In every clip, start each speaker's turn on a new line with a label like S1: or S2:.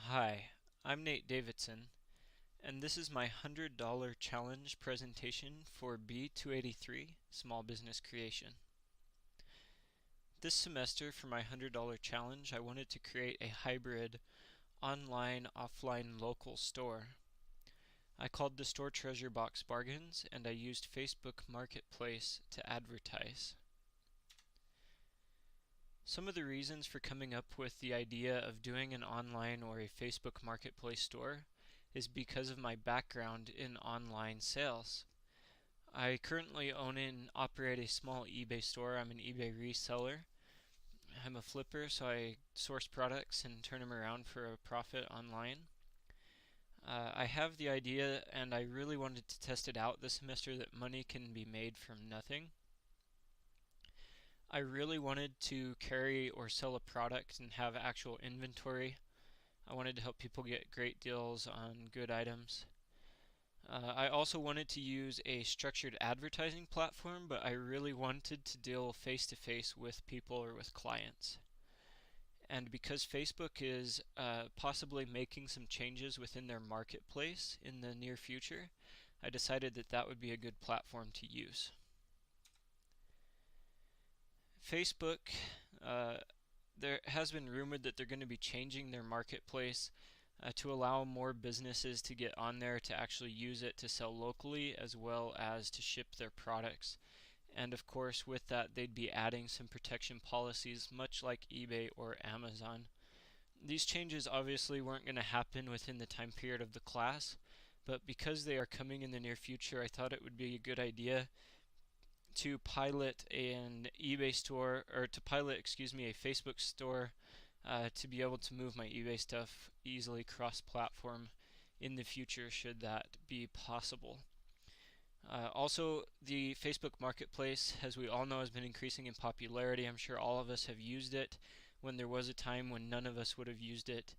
S1: Hi, I'm Nate Davidson, and this is my $100 challenge presentation for B283 Small Business Creation. This semester for my $100 challenge, I wanted to create a hybrid online, offline, local store. I called the store Treasure Box Bargains, and I used Facebook Marketplace to advertise. Some of the reasons for coming up with the idea of doing an online or a Facebook Marketplace store is because of my background in online sales. I currently own and operate a small eBay store. I'm an eBay reseller. I'm a flipper, so I source products and turn them around for a profit online. I have the idea, and I really wanted to test it out this semester, that money can be made from nothing. I really wanted to carry or sell a product and have actual inventory. I wanted to help people get great deals on good items. I also wanted to use a structured advertising platform, but I really wanted to deal face to face with people or with clients. And because Facebook is possibly making some changes within their marketplace in the near future, I decided that that would be a good platform to use. Facebook, there has been rumored that they're going to be changing their marketplace to allow more businesses to get on there to actually use it to sell locally as well as to ship their products. And of course, with that, they'd be adding some protection policies, much like eBay or Amazon. These changes obviously weren't going to happen within the time period of the class, but because they are coming in the near future, I thought it would be a good idea to pilot an eBay store, or to pilot, a Facebook store to be able to move my eBay stuff easily cross-platform in the future should that be possible. Also, the Facebook Marketplace, as we all know, has been increasing in popularity. I'm sure all of us have used it when there was a time when none of us would have used it.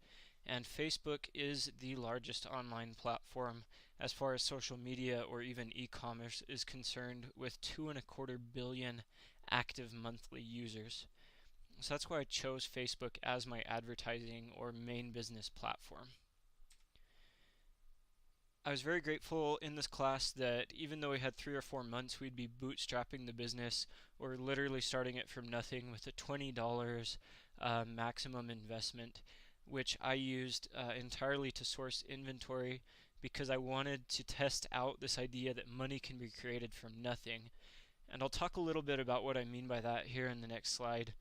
S1: And Facebook is the largest online platform as far as social media or even e-commerce is concerned, with 2.25 billion active monthly users. So that's why I chose Facebook as my advertising or main business platform. I was very grateful in this class that even though we had 3 or 4 months, we'd be bootstrapping the business or literally starting it from nothing with a $20 maximum investment, which I used entirely to source inventory because I wanted to test out this idea that money can be created from nothing. And I'll talk a little bit about what I mean by that here in the next slide.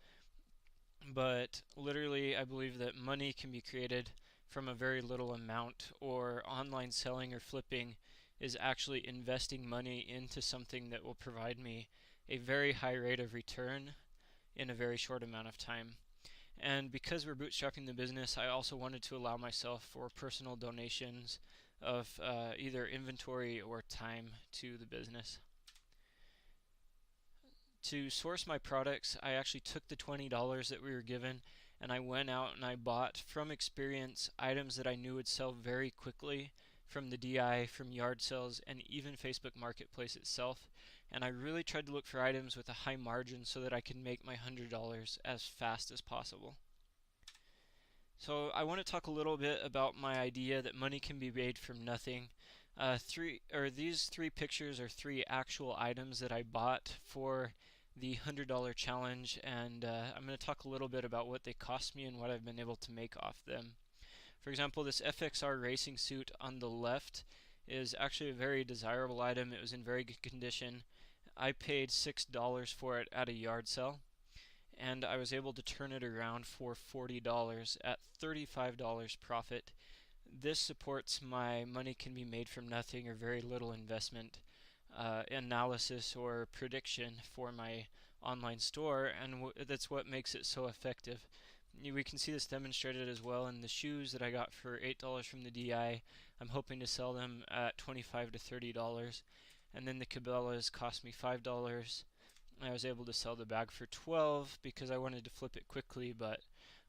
S1: But literally, I believe that money can be created from a very little amount, or online selling or flipping is actually investing money into something that will provide me a very high rate of return in a very short amount of time. And because we're bootstrapping the business, I also wanted to allow myself for personal donations of either inventory or time to the business. To source my products, I actually took the $20 that we were given and I went out and I bought from experience items that I knew would sell very quickly from the DI, from yard sales, and even Facebook Marketplace itself. And I really tried to look for items with a high margin so that I could make my $100 as fast as possible. So I want to talk a little bit about my idea that money can be made from nothing. These three pictures are three actual items that I bought for the $100 challenge, and I'm going to talk a little bit about what they cost me and what I've been able to make off them. For example, this FXR racing suit on the left is actually a very desirable item. It was in very good condition. I paid $6 for it at a yard sale, and I was able to turn it around for $40 at $35 profit. This supports my money can be made from nothing or very little investment analysis or prediction for my online store, and that's what makes it so effective. We can see this demonstrated as well in the shoes that I got for $8 from the DI. I'm hoping to sell them at $25 to $30, and then the Cabela's cost me $5. I was able to sell the bag for $12 because I wanted to flip it quickly, but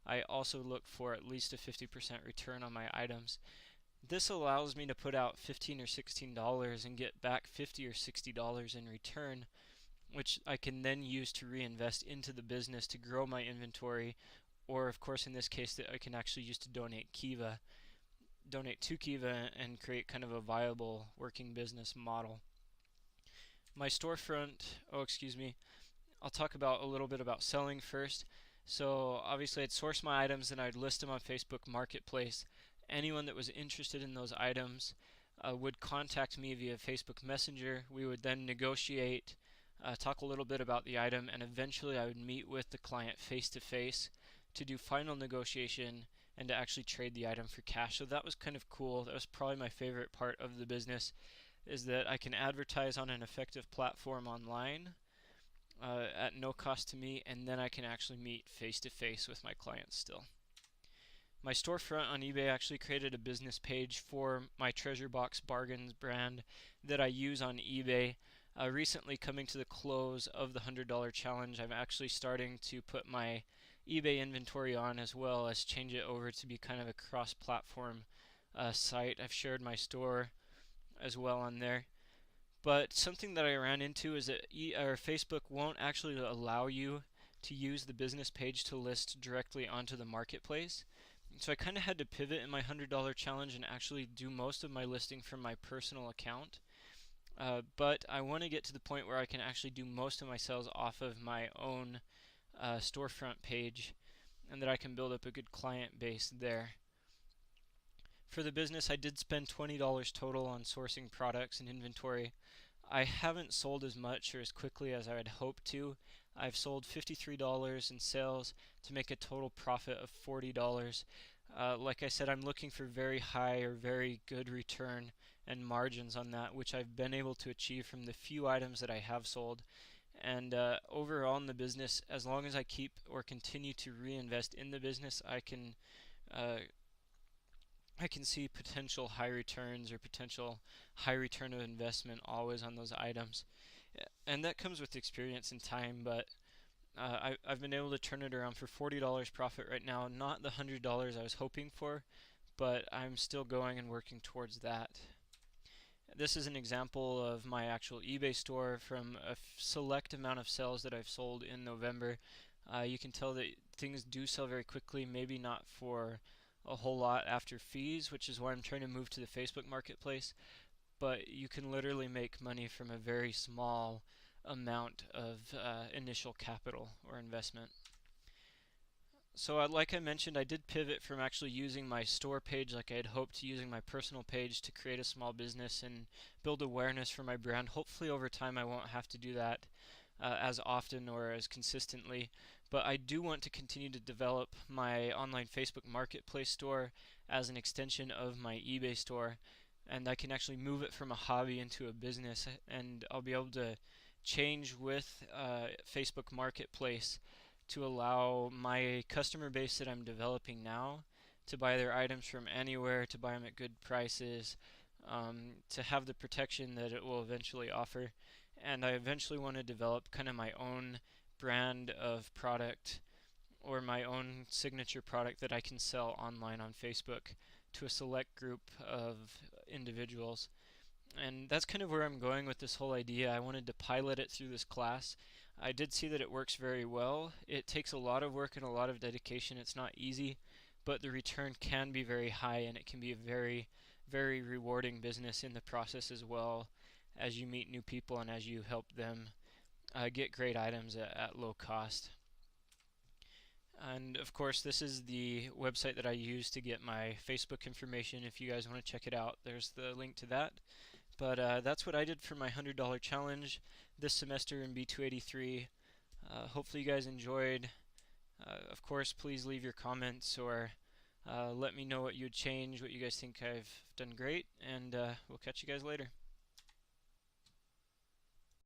S1: I also look for at least a 50% return on my items. This allows me to put out $15 or $16 and get back $50 or $60 in return, which I can then use to reinvest into the business to grow my inventory or of course in this case that I can actually use to donate to Kiva and create kind of a viable working business model. My storefront, I'll talk about a little bit about selling first. So obviously I'd source my items and I'd list them on Facebook Marketplace. Anyone that was interested in those items would contact me via Facebook Messenger. We would then negotiate, talk a little bit about the item, and eventually I would meet with the client face to face to do final negotiation and to actually trade the item for cash. So that was kind of cool. That was probably my favorite part of the business, is that I can advertise on an effective platform online at no cost to me, and then I can actually meet face to face with my clients still. My storefront on eBay actually created a business page for my Treasure Box Bargains brand that I use on eBay. Recently coming to the close of the $100 challenge, I'm actually starting to put my eBay inventory on, as well as change it over to be kind of a cross-platform site. I've shared my store as well on there. But something that I ran into is that Facebook won't actually allow you to use the business page to list directly onto the marketplace. So I kind of had to pivot in my $100 challenge and actually do most of my listing from my personal account. But I want to get to the point where I can actually do most of my sales off of my own storefront page, and that I can build up a good client base there. For the business, I did spend $20 total on sourcing products and inventory. I haven't sold as much or as quickly as I had hoped to. I've sold $53 in sales to make a total profit of $40. Like I said, I'm looking for very high or very good return and margins on that, which I've been able to achieve from the few items that I have sold. And overall in the business, as long as I keep or continue to reinvest in the business, uh, I can see potential high returns or potential high return of investment always on those items. And that comes with experience and time, but I've been able to turn it around for $40 profit right now. Not the $100 I was hoping for, but I'm still going and working towards that. This is an example of my actual eBay store from a select amount of sales that I've sold in November. You can tell that things do sell very quickly, maybe not for a whole lot after fees, which is why I'm trying to move to the Facebook Marketplace, but you can literally make money from a very small amount of initial capital or investment. So like I mentioned, I did pivot from actually using my store page like I had hoped to using my personal page to create a small business and build awareness for my brand. Hopefully over time I won't have to do that as often or as consistently, but I do want to continue to develop my online Facebook Marketplace store as an extension of my eBay store, and I can actually move it from a hobby into a business, and I'll be able to change with Facebook Marketplace to allow my customer base that I'm developing now to buy their items from anywhere, to buy them at good prices, to have the protection that it will eventually offer. And I eventually want to develop kind of my own brand of product or my own signature product that I can sell online on Facebook to a select group of individuals. And that's kind of where I'm going with this whole idea. I wanted to pilot it through this class. I did see that it works very well. It takes a lot of work and a lot of dedication. It's not easy, but the return can be very high, and it can be a very, very rewarding business in the process, as well as you meet new people and as you help them get great items at low cost. And of course, this is the website that I use to get my Facebook information. If you guys want to check it out, there's the link to that. But that's what I did for my $100 challenge this semester in B283. Hopefully you guys enjoyed. Of course, please leave your comments or let me know what you'd change, what you guys think I've done great, and we'll catch you guys later.